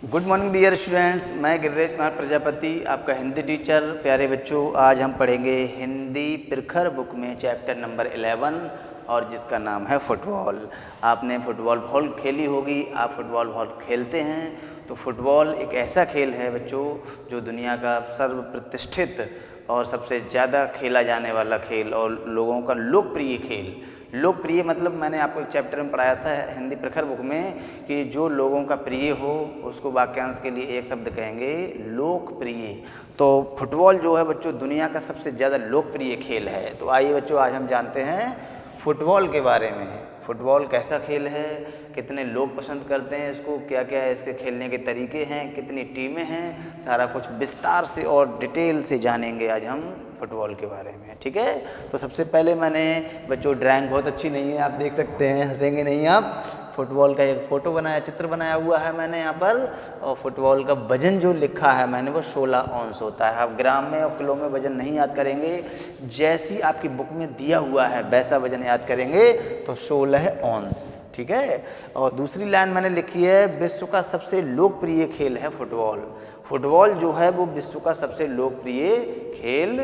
Good morning dear students, मैं गिरिराज कुमार प्रजापति आपका Hindi teacher. प्यारे बच्चों, आज हम पढ़ेंगे हिंदी प्रखर बुक में चैप्टर नंबर 11 और जिसका नाम है फुटबॉल। आपने फुटबॉल बहुत खेली होगी, आप फुटबॉल बहुत खेलते हैं। तो फुटबॉल एक ऐसा खेल है बच्चों जो दुनिया का सर्वप्रतिष्ठित और सबसे ज़्यादा खेला जाने वाला खेल और लोगों का लोकप्रिय खेल। लोकप्रिय मतलब मैंने आपको एक चैप्टर में पढ़ाया था हिंदी प्रखर बुक में कि जो लोगों का प्रिय हो उसको वाक्यांश के लिए एक शब्द कहेंगे लोकप्रिय। तो फुटबॉल जो है बच्चों दुनिया का सबसे ज़्यादा लोकप्रिय खेल है। तो आइए बच्चों, आज हम जानते हैं फुटबॉल के बारे में। फुटबॉल कैसा खेल है, कितने लोग पसंद करते हैं इसको, क्या क्या है इसके खेलने के तरीके हैं, कितनी टीमें हैं, सारा कुछ विस्तार से और डिटेल से जानेंगे आज हम फुटबॉल के बारे में। ठीक है, तो सबसे पहले मैंने बच्चों ड्राइंग बहुत अच्छी नहीं है, आप देख सकते हैं, हंसेंगे नहीं आप। फुटबॉल का एक फ़ोटो बनाया, चित्र बनाया हुआ है मैंने यहाँ पर। और फुटबॉल का वजन जो लिखा है मैंने वो 16 औंस होता है। आप ग्राम में और किलो में वजन नहीं याद करेंगे, जैसी आपकी बुक में दिया हुआ है वैसा वजन याद करेंगे। तो 16 औंस, ठीक है। और दूसरी लाइन मैंने लिखी है विश्व का सबसे लोकप्रिय खेल है फुटबॉल। फुटबॉल जो है वो विश्व का सबसे लोकप्रिय खेल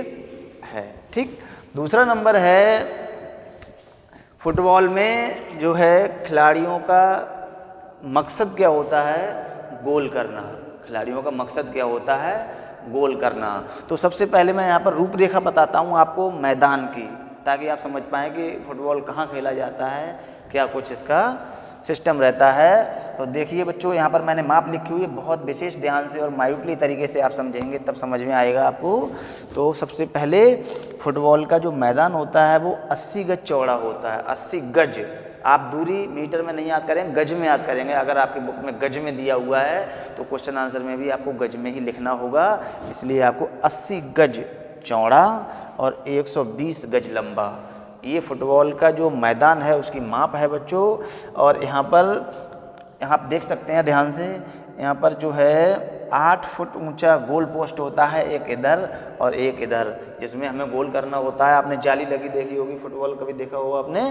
है। ठीक, दूसरा नंबर है फुटबॉल में जो है खिलाड़ियों का मकसद क्या होता है, गोल करना। खिलाड़ियों का मकसद क्या होता है, गोल करना। तो सबसे पहले मैं यहाँ पर रूपरेखा बताता हूँ आपको मैदान की, ताकि आप समझ पाएँ कि फुटबॉल कहाँ खेला जाता है, क्या कुछ इसका सिस्टम रहता है। तो देखिए बच्चों, यहाँ पर मैंने माप लिखी हुई है, बहुत विशेष ध्यान से और माइन्यूटली तरीके से आप समझेंगे तब समझ में आएगा आपको। तो सबसे पहले फुटबॉल का जो मैदान होता है वो 80 गज चौड़ा होता है। 80 गज, आप दूरी मीटर में नहीं याद करेंगे, गज में याद करेंगे। अगर आपकी बुक में गज में दिया हुआ है तो क्वेश्चन आंसर में भी आपको गज में ही लिखना होगा, इसलिए आपको 80 गज चौड़ा और 120 गज लंबा, ये फुटबॉल का जो मैदान है उसकी माप है बच्चों। और यहाँ पर आप देख सकते हैं ध्यान से, यहाँ पर जो है 8 फुट ऊंचा गोल पोस्ट होता है, एक इधर और एक इधर, जिसमें हमें गोल करना होता है। आपने जाली लगी देखी होगी, फुटबॉल कभी देखा होगा आपने।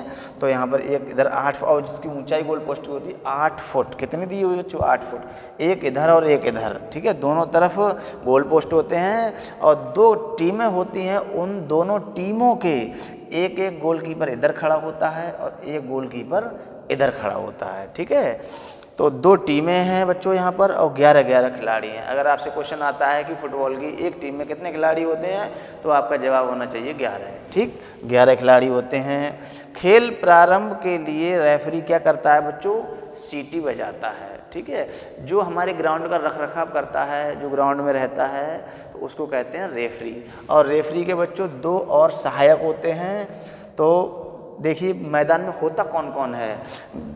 तो यहाँ पर एक इधर 8 और जिसकी ऊंचाई गोल पोस्ट की होती है 8 फुट। कितनी दी हुई बच्चों, 8 फुट, एक इधर और एक इधर, ठीक है। दोनों तरफ गोल पोस्ट होते हैं और 2 टीमें होती हैं। उन दोनों टीमों के एक एक गोलकीपर इधर खड़ा होता है और एक गोलकीपर इधर खड़ा होता है, ठीक है। तो 2 टीमें हैं बच्चों यहाँ पर और 11-11 खिलाड़ी हैं। अगर आपसे क्वेश्चन आता है कि फुटबॉल की एक टीम में कितने खिलाड़ी होते हैं, तो आपका जवाब होना चाहिए 11, ठीक, 11 खिलाड़ी होते हैं। खेल प्रारंभ के लिए रेफरी क्या करता है बच्चों, सीटी बजाता है, ठीक है। जो हमारे ग्राउंड का रख रखाव करता है, जो ग्राउंड में रहता है, तो उसको कहते हैं रेफरी। और रेफरी के बच्चों 2 और सहायक होते हैं। तो देखिए मैदान में होता कौन कौन है,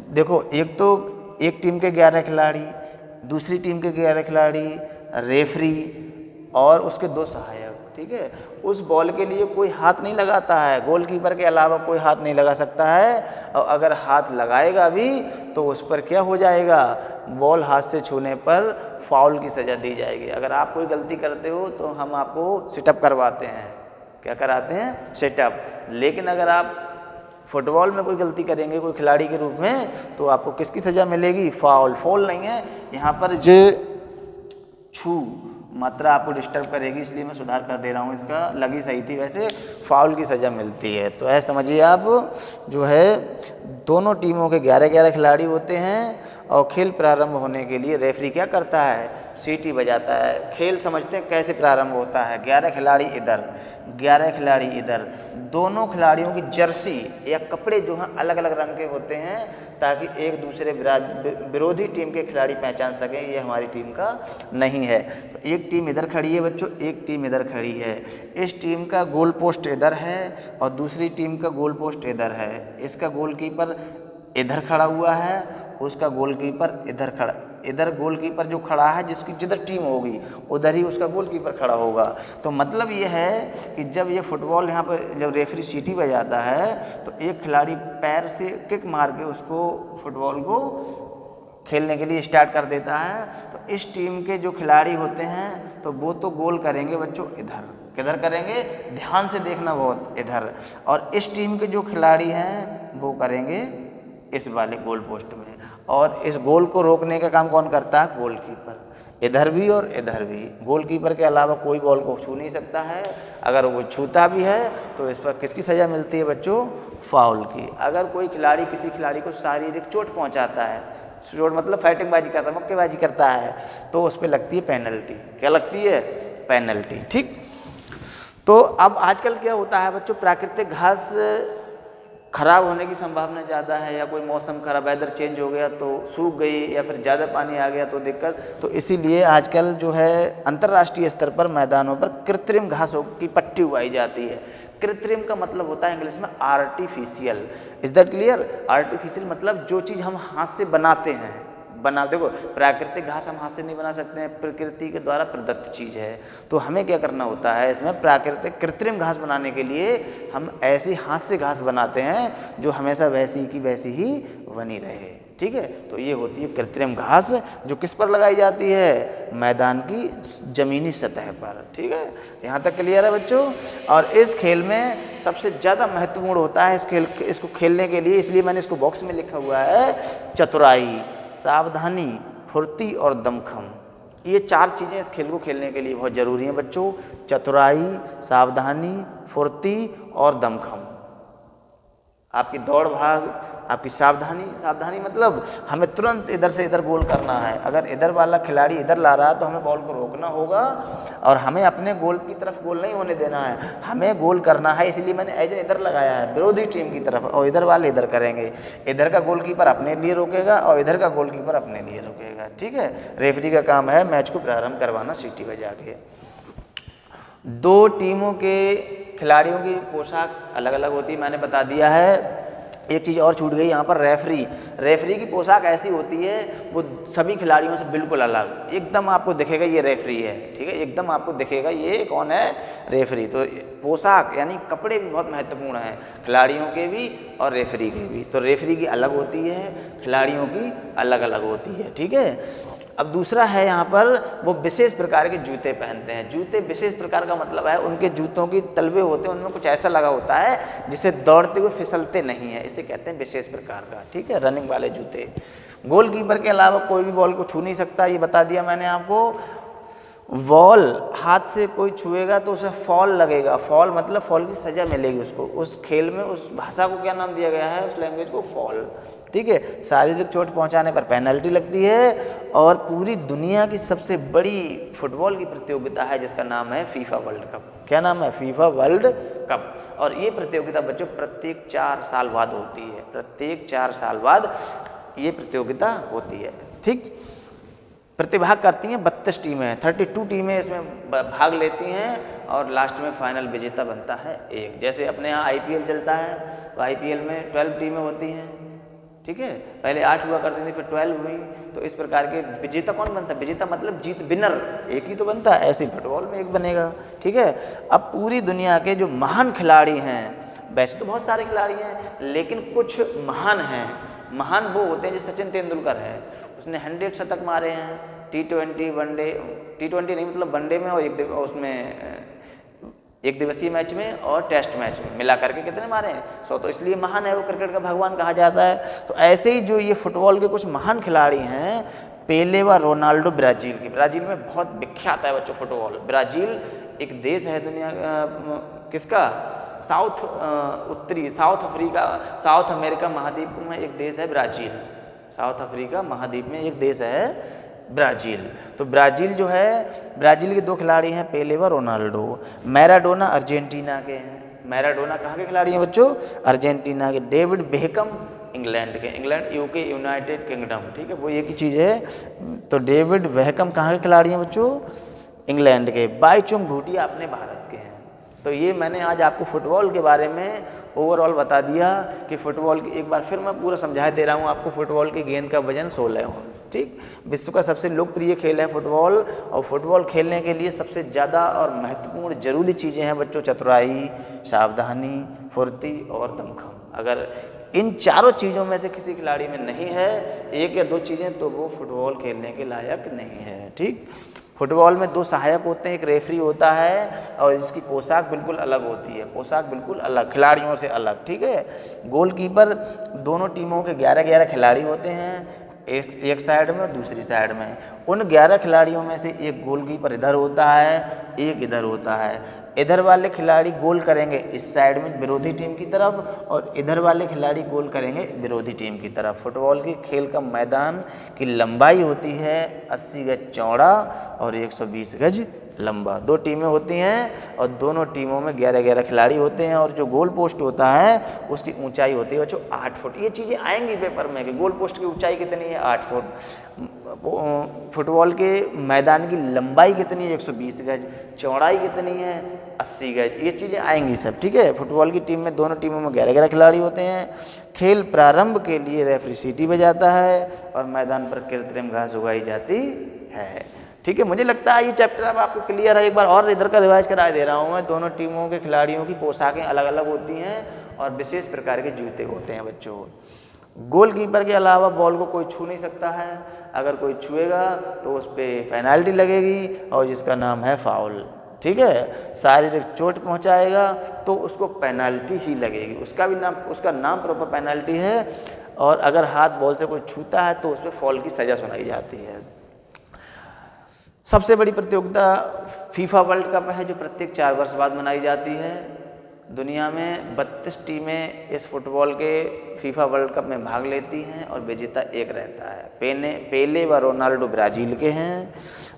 देखो, एक तो एक टीम के 11 खिलाड़ी, दूसरी टीम के 11 खिलाड़ी, रेफरी और उसके 2 सहायक, ठीक है। उस बॉल के लिए कोई हाथ नहीं लगाता है, गोलकीपर के अलावा कोई हाथ नहीं लगा सकता है। और अगर हाथ लगाएगा भी तो उस पर क्या हो जाएगा, बॉल हाथ से छूने पर फाउल की सज़ा दी जाएगी। अगर आप कोई गलती करते हो तो हम आपको सिटअप करवाते हैं, क्या कराते हैं, सिटअप। लेकिन अगर आप फुटबॉल में कोई गलती करेंगे कोई खिलाड़ी के रूप में, तो आपको किसकी सज़ा मिलेगी, फाउल। फाउल नहीं है यहाँ पर, जे छू मात्रा आपको डिस्टर्ब करेगी, इसलिए मैं सुधार कर दे रहा हूँ, इसका लगी सही थी, वैसे फाउल की सज़ा मिलती है। तो ऐसा समझिए आप, जो है दोनों टीमों के 11-11 खिलाड़ी होते हैं और खेल प्रारंभ होने के लिए रेफरी क्या करता है, सीटी बजाता है। खेल समझते हैं कैसे प्रारंभ होता है, 11 खिलाड़ी इधर, 11 खिलाड़ी इधर। दोनों खिलाड़ियों की जर्सी या कपड़े जो हैं अलग अलग रंग के होते हैं, ताकि एक दूसरे विरोधी टीम के खिलाड़ी पहचान सकें ये हमारी टीम का नहीं है। तो एक टीम इधर खड़ी है बच्चों, एक टीम इधर खड़ी है। इस टीम का गोल पोस्ट इधर है और दूसरी टीम का गोल पोस्ट इधर है। इसका गोलकीपर इधर खड़ा हुआ है, उसका गोलकीपर इधर खड़ा, इधर गोलकीपर जो खड़ा है जिसकी जिधर टीम होगी उधर ही उसका गोलकीपर खड़ा होगा। तो मतलब ये है कि जब ये फुटबॉल यहाँ पर जब रेफरी सीटी बजाता है तो एक खिलाड़ी पैर से किक मार के उसको फुटबॉल को खेलने के लिए स्टार्ट कर देता है। तो इस टीम के जो खिलाड़ी होते हैं तो वो तो गोल करेंगे बच्चों इधर, किधर करेंगे, ध्यान से देखना बहुत, इधर। और इस टीम के जो खिलाड़ी हैं वो करेंगे इस वाले गोल पोस्ट में, और इस गोल को रोकने का काम कौन करता है? गोलकीपर। इधर भी और इधर भी। गोलकीपर के अलावा कोई बॉल को छू नहीं सकता है। अगर वो छूता भी है तो इस पर किसकी सज़ा मिलती है बच्चों? फाउल की। अगर कोई खिलाड़ी किसी खिलाड़ी को शारीरिक चोट पहुंचाता है, चोट मतलब फाइटिंगबाजी करता है, मुक्केबाजी करता है, तो उस पर लगती है पेनल्टी। क्या लगती है? पेनल्टी। ठीक। तो अब आजकल क्या होता है बच्चों, प्राकृतिक घास खराब होने की संभावना ज़्यादा है, या कोई मौसम खराब, वेदर चेंज हो गया तो सूख गई, या फिर ज़्यादा पानी आ गया तो दिक्कत। तो इसीलिए आजकल जो है अंतर्राष्ट्रीय स्तर पर मैदानों पर कृत्रिम घासों की पट्टी उगाई जाती है। कृत्रिम का मतलब होता है इंग्लिश में artificial. Is that clear? Artificial मतलब जो चीज़ हम हाथ से बनाते हैं, देखो प्राकृतिक घास हम हाथ से नहीं बना सकते हैं, प्रकृति के द्वारा प्रदत्त चीज़ है। तो हमें क्या करना होता है, इसमें प्राकृतिक कृत्रिम घास बनाने के लिए हम ऐसी हाथ से घास बनाते हैं जो हमेशा वैसी की वैसी ही बनी रहे। ठीक है, तो ये होती है कृत्रिम घास, जो किस पर लगाई जाती है? मैदान की जमीनी सतह पर। ठीक है, यहाँ तक क्लियर है बच्चों? और इस खेल में सबसे ज़्यादा महत्वपूर्ण होता है इसको खेलने के लिए, इसलिए मैंने इसको बॉक्स में लिखा हुआ है, चतुराई, सावधानी, फुर्ती और दमखम। ये 4 चीज़ें इस खेल को खेलने के लिए बहुत ज़रूरी हैं बच्चों। चतुराई, सावधानी, फुर्ती और दमखम। आपकी दौड़ भाग, आपकी सावधानी मतलब हमें तुरंत इधर से इधर गोल करना है। अगर इधर वाला खिलाड़ी इधर ला रहा है तो हमें बॉल को रोकना होगा, और हमें अपने गोल की तरफ गोल नहीं होने देना है, हमें गोल करना है। इसलिए मैंने एजेंट इधर लगाया है विरोधी टीम की तरफ, और इधर वाले इधर करेंगे। इधर का गोलकीपर अपने लिए रोकेगा और इधर का गोलकीपर अपने लिए रोकेगा। ठीक है, रेफरी का काम है मैच को प्रारंभ करवाना सीटी बजा के। 2 टीमों के खिलाड़ियों की पोशाक अलग अलग होती है, मैंने बता दिया है। एक चीज़ और छूट गई यहाँ पर, रेफरी की पोशाक ऐसी होती है, वो सभी खिलाड़ियों से बिल्कुल अलग, एकदम आपको दिखेगा ये रेफरी है। ठीक है, एकदम आपको दिखेगा ये कौन है? रेफरी। तो पोशाक यानी कपड़े भी बहुत महत्वपूर्ण हैं, खिलाड़ियों के भी और रेफरी के भी। तो रेफरी की अलग होती है, खिलाड़ियों की अलग अलग होती है। ठीक है, अब दूसरा है यहाँ पर, वो विशेष प्रकार के जूते पहनते हैं। जूते विशेष प्रकार का मतलब है उनके जूतों की तलवे होते हैं, उनमें कुछ ऐसा लगा होता है जिससे दौड़ते हुए फिसलते नहीं है, इसे कहते हैं विशेष प्रकार का। ठीक है, रनिंग वाले जूते। गोलकीपर के अलावा कोई भी बॉल को छू नहीं सकता, ये बता दिया मैंने आपको। बॉल हाथ से कोई छुएगा तो उसे फॉल लगेगा। फॉल मतलब फॉल की सज़ा मिलेगी उसको। उस खेल में उस भाषा को क्या नाम दिया गया है? उस लैंग्वेज को फॉल। ठीक है, शारीरिक चोट पहुंचाने पर पेनल्टी लगती है। और पूरी दुनिया की सबसे बड़ी फुटबॉल की प्रतियोगिता है जिसका नाम है फीफा वर्ल्ड कप। क्या नाम है? FIFA world cup. और ये प्रतियोगिता बच्चों प्रत्येक 4 साल बाद होती है। प्रत्येक 4 साल बाद ये प्रतियोगिता होती है। ठीक, प्रतिभाग करती हैं 32 टीमें, 32 टीमें इसमें भाग लेती हैं, और लास्ट में फाइनल विजेता बनता है एक। जैसे अपने यहाँ IPL चलता है, तो IPL में 12 टीमें होती हैं। ठीक है, पहले 8 हुआ करती थी, फिर 12 हुई। तो इस प्रकार के विजेता कौन बनता है? विजेता मतलब जीत, विनर एक ही तो बनता है, ऐसे फुटबॉल में एक बनेगा। ठीक है, अब पूरी दुनिया के जो महान खिलाड़ी हैं, वैसे तो बहुत सारे खिलाड़ी हैं लेकिन कुछ महान हैं। महान वो होते हैं जैसे सचिन तेंदुलकर है, उसने 100 शतक मारे हैं। T20 वनडे, T20 नहीं मतलब वनडे में, और एक दिवसीय मैच में और टेस्ट मैच में मिला करके कितने मारे हैं? 100। तो इसलिए महान है, वो क्रिकेट का भगवान कहा जाता है। तो ऐसे ही जो ये फुटबॉल के कुछ महान खिलाड़ी हैं, पेले व रोनाल्डो ब्राज़ील की, ब्राज़ील में बहुत विख्यात है बच्चों फुटबॉल। ब्राज़ील एक देश है दुनिया किसका? साउथ अमेरिका महाद्वीप में एक देश है ब्राज़ील। साउथ अफ्रीका महाद्वीप में एक देश है ब्राज़ील। तो ब्राज़ील जो है, ब्राज़ील के 2 खिलाड़ी हैं, पेले व रोनाल्डो। मैराडोना अर्जेंटीना के हैं। मैराडोना कहाँ के खिलाड़ी हैं बच्चों? अर्जेंटीना के। डेविड बेकहम इंग्लैंड के, इंग्लैंड UK यूनाइटेड किंगडम। ठीक है, वो एक ही चीज़ है। तो डेविड बेकहम कहाँ के खिलाड़ी हैं बच्चों? इंग्लैंड के। बाईचुंग भूटिया अपने भारत के हैं। तो ये मैंने आज आपको फुटबॉल के बारे में ओवरऑल बता दिया कि फुटबॉल की, एक बार फिर मैं पूरा समझा दे रहा हूँ आपको, फुटबॉल की गेंद का वजन 16 औंस। ठीक, विश्व का सबसे लोकप्रिय खेल है फुटबॉल, और फुटबॉल खेलने के लिए सबसे ज़्यादा और महत्वपूर्ण जरूरी चीज़ें हैं बच्चों, चतुराई, सावधानी, फुर्ती और दमखम। अगर इन चारों चीज़ों में से किसी खिलाड़ी में नहीं है, 1 या 2 चीज़ें, तो वो फुटबॉल खेलने के लायक नहीं है। ठीक, फुटबॉल में 2 सहायक होते हैं, एक रेफरी होता है और इसकी पोशाक बिल्कुल अलग होती है, पोशाक बिल्कुल अलग, खिलाड़ियों से अलग, ठीक है। गोलकीपर दोनों टीमों के 11-11 खिलाड़ी होते हैं, एक साइड में और दूसरी साइड में। उन 11 खिलाड़ियों में से एक गोलकीपर इधर होता है, एक इधर होता है। इधर वाले खिलाड़ी गोल करेंगे इस साइड में विरोधी टीम की तरफ और इधर वाले खिलाड़ी गोल करेंगे विरोधी टीम की तरफ। फुटबॉल के खेल का मैदान की लंबाई होती है 80 गज चौड़ा और 120 गज लंबा। 2 टीमें होती हैं और दोनों टीमों में 11-11 खिलाड़ी होते हैं और जो गोल पोस्ट होता है उसकी ऊंचाई होती है बच्चों 8 फुट। ये चीज़ें आएंगी पेपर में कि गोल पोस्ट की ऊंचाई कितनी है, 8 फुट। फुटबॉल के मैदान की लंबाई कितनी है, 120 गज, चौड़ाई कितनी है, 80 गज। ये चीज़ें आएंगी सब, ठीक है। फुटबॉल की टीम में दोनों टीमों में 11-11 खिलाड़ी होते हैं। खेल प्रारंभ के लिए रेफरी सीटी बजाता है और मैदान पर कृत्रिम घास उगाई जाती है, ठीक है। मुझे लगता है ये चैप्टर अब आपको क्लियर है। एक बार और इधर का रिवाइज करा दे रहा हूँ मैं। दोनों टीमों के खिलाड़ियों की पोशाकें अलग अलग होती हैं और विशेष प्रकार के जूते होते हैं बच्चों। गोलकीपर के अलावा बॉल को कोई छू नहीं सकता है, अगर कोई छुएगा तो उस पर पेनाल्टी लगेगी और जिसका नाम है फाउल, ठीक है। शारीरिक चोट पहुंचाएगा तो उसको पेनाल्टी ही लगेगी, उसका नाम प्रॉपर पेनाल्टी है। और अगर हाथ बॉल से कोई छूता है तो उस पर फाउल की सज़ा सुनाई जाती है। सबसे बड़ी प्रतियोगिता फीफा वर्ल्ड कप है जो प्रत्येक 4 वर्ष बाद मनाई जाती है। दुनिया में 32 टीमें इस फुटबॉल के फीफा वर्ल्ड कप में भाग लेती हैं और विजेता एक रहता है। पेले व रोनाल्डो ब्राज़ील के हैं,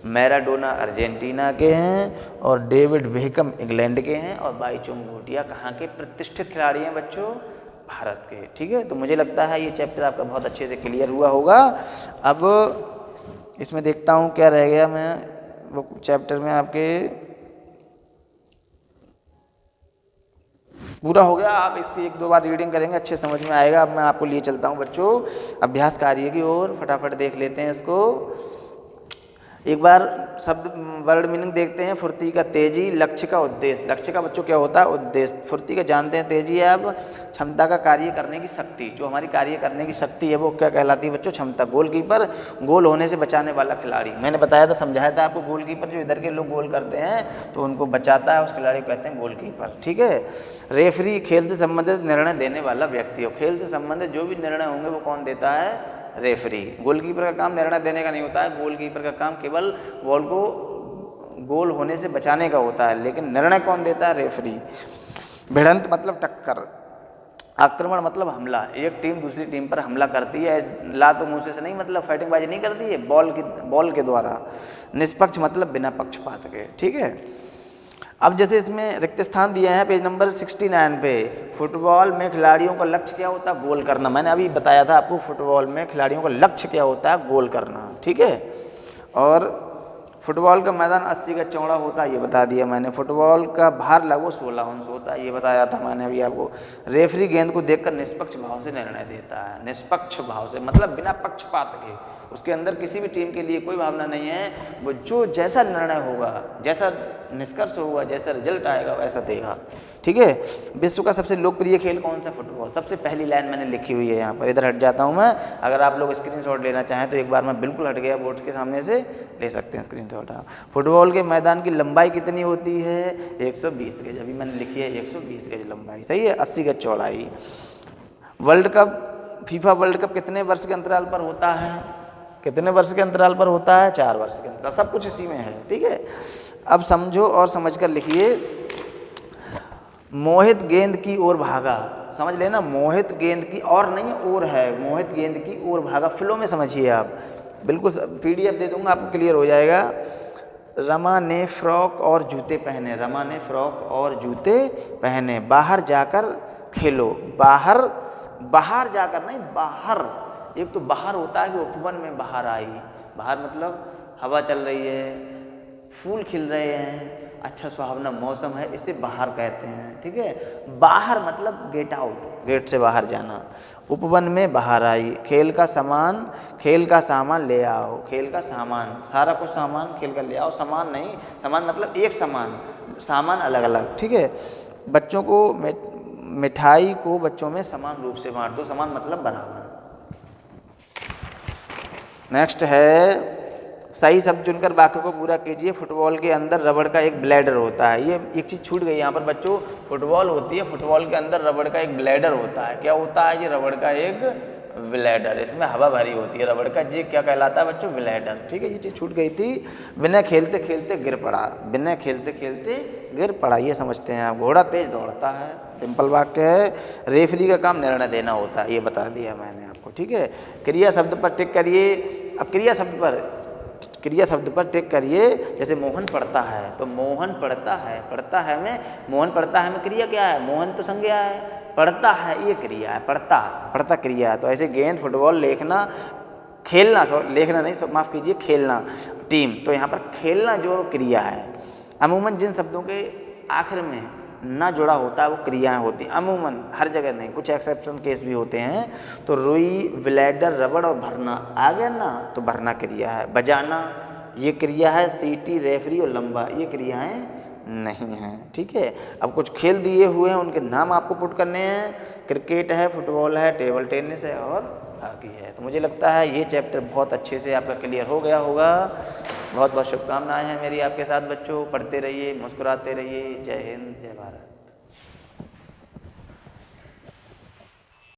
मैराडोना अर्जेंटीना के हैं और डेविड बेकहम इंग्लैंड के हैं और बाईचुंग भूटिया कहाँ के प्रतिष्ठित खिलाड़ी हैं बच्चों, भारत के, ठीक है। तो मुझे लगता है ये चैप्टर आपका बहुत अच्छे से क्लियर हुआ होगा। अब इसमें देखता हूँ क्या रह गया, मैं वो चैप्टर में आपके पूरा हो गया। आप इसकी 1-2 बार रीडिंग करेंगे अच्छे समझ में आएगा। अब मैं आपको लिए चलता हूँ बच्चों अभ्यास कार्य की ओर, फटाफट देख लेते हैं इसको। एक बार शब्द वर्ड मीनिंग देखते हैं। फुर्ती का तेजी, लक्ष्य का उद्देश्य। लक्ष्य का बच्चों क्या होता है, उद्देश्य। फुर्ती का जानते हैं, तेजी है अब क्षमता का कार्य करने की शक्ति, जो हमारी कार्य करने की शक्ति है वो क्या कहलाती है बच्चों, क्षमता। गोलकीपर, गोल होने से बचाने वाला खिलाड़ी। मैंने बताया था, समझाया था आपको, गोलकीपर जो इधर के लोग गोल करते हैं तो उनको बचाता है, उस खिलाड़ी को कहते हैं गोलकीपर, ठीक है। रेफरी, खेल से संबंधित निर्णय देने वाला व्यक्ति हो। खेल से संबंधित जो भी निर्णय होंगे वो कौन देता है, रेफरी। गोलकीपर का काम निर्णय देने का नहीं होता है, गोलकीपर का काम केवल बॉल को गोल होने से बचाने का होता है, लेकिन निर्णय कौन देता है, रेफरी। भिड़ंत मतलब टक्कर, आक्रमण मतलब हमला। एक टीम दूसरी टीम पर हमला करती है, ला तो मुँह से नहीं, मतलब फाइटिंग बाजी नहीं करती है, बॉल के द्वारा। निष्पक्ष मतलब बिना पक्षपात के, ठीक है। अब जैसे इसमें रिक्त स्थान दिए हैं पेज नंबर 69 पे। फुटबॉल में खिलाड़ियों का लक्ष्य क्या होता है, गोल करना। मैंने अभी बताया था आपको फुटबॉल में खिलाड़ियों का लक्ष्य क्या होता है, गोल करना, ठीक है। और फुटबॉल का मैदान 80 गज चौड़ा होता है, ये बता दिया मैंने। फुटबॉल का भार लगभग 16 अंश होता है, ये बताया था मैंने अभी आपको। रेफरी गेंद को देखकर निष्पक्ष भाव से निर्णय देता है। निष्पक्ष भाव से मतलब बिना पक्षपात के, उसके अंदर किसी भी टीम के लिए कोई भावना नहीं है, वो जो जैसा निर्णय होगा, जैसा निष्कर्ष होगा, जैसा रिजल्ट आएगा वैसा देगा, ठीक है। विश्व का सबसे लोकप्रिय खेल कौन सा, फुटबॉल। सबसे पहली लाइन मैंने लिखी हुई है यहाँ पर, इधर हट जाता हूँ मैं। अगर आप लोग स्क्रीनशॉट लेना चाहें तो एक बार मैं बिल्कुल हट गया बोर्ड के सामने से, ले सकते हैं स्क्रीनशॉट आप। फुटबॉल के मैदान की लंबाई कितनी होती है, 120 गज। अभी मैंने लिखी है 120 गज लंबाई, सही है, 80 गज चौड़ाई। World cup, FIFA world cup कितने वर्ष के अंतराल पर होता है, कितने वर्ष के अंतराल पर होता है, 4 वर्ष के अंतराल, सब कुछ इसी में है, ठीक है। अब समझो और समझकर लिखिए। मोहित गेंद की ओर भागा, समझ लेना, मोहित गेंद की और नहीं ओर है, मोहित गेंद की ओर भागा। फ्लो में समझिए आप, बिल्कुल PDF दे दूंगा आपको, क्लियर हो जाएगा। रमा ने फ्रॉक और जूते पहने, रमा ने फ्रॉक और जूते पहने। बाहर जाकर खेलो, बाहर जाकर नहीं, बाहर। एक तो बाहर होता है कि उपवन में बाहर आई, बाहर मतलब हवा चल रही है, फूल खिल रहे हैं, अच्छा सुहावना मौसम है, इसे बाहर कहते हैं, ठीक है। बाहर मतलब गेट आउट, गेट से बाहर जाना। उपवन में बाहर आई। खेल का सामान ले आओ, खेल का सामान, सारा कुछ सामान खेल का ले आओ, सामान नहीं, सामान मतलब एक सामान अलग अलग, ठीक है। बच्चों को मिठाई को बच्चों में समान रूप से बांट दो, समान मतलब बराबर। नेक्स्ट है सही शब्द चुनकर वाक्य को पूरा कीजिए। फुटबॉल के अंदर रबड़ का एक ब्लैडर होता है। ये एक चीज़ छूट गई यहाँ पर बच्चों, फुटबॉल होती है, फुटबॉल के अंदर रबड़ का एक ब्लैडर होता है। क्या होता है? ये रबड़ का एक ब्लैडर, इसमें हवा भरी होती है रबड़ का, जी क्या कहलाता है बच्चों? ब्लैडर। ठीक है, ये चीज़ छूट गई थी। बिना खेलते खेलते गिर पड़ा, बिना खेलते खेलते गिर पड़ा, ये समझते हैं आप। घोड़ा तेज दौड़ता है, सिंपल वाक्य है। रेफरी का काम निर्णय देना होता है, ये बता दिया मैंने आपको। ठीक है, क्रिया शब्द पर टिक करिए। अब क्रिया शब्द पर टिक करिए। जैसे मोहन पढ़ता है, तो मोहन पढ़ता है, पढ़ता है में, मोहन पढ़ता है में क्रिया क्या है? मोहन तो संज्ञा है, पढ़ता है ये क्रिया है, पढ़ता क्रिया है। तो ऐसे गेंद, फुटबॉल, लेखना, खेलना, लेखना नहीं, माफ़ कीजिए, खेलना, टीम, तो यहाँ पर खेलना जो क्रिया है। अमूमन जिन शब्दों के आखिर में ना जुड़ा होता है वो क्रियाएं होती हैं, अमूमन, हर जगह नहीं, कुछ एक्सेप्शन केस भी होते हैं। तो रुई, ब्लैडर, रबड़ और भरना आ गया ना, तो भरना क्रिया है। बजाना ये क्रिया है। सीटी, रेफरी और लंबा ये क्रियाएं नहीं हैं। ठीक है, अब कुछ खेल दिए हुए हैं, उनके नाम आपको पुट करने हैं। क्रिकेट है, फुटबॉल है, टेबल टेनिस है और हॉकी है। तो मुझे लगता है ये चैप्टर बहुत अच्छे से आपका क्लियर हो गया होगा। बहुत बहुत शुभकामनाएं हैं मेरी आपके साथ बच्चों। पढ़ते रहिए, मुस्कुराते रहिए। जय हिंद, जय भारत।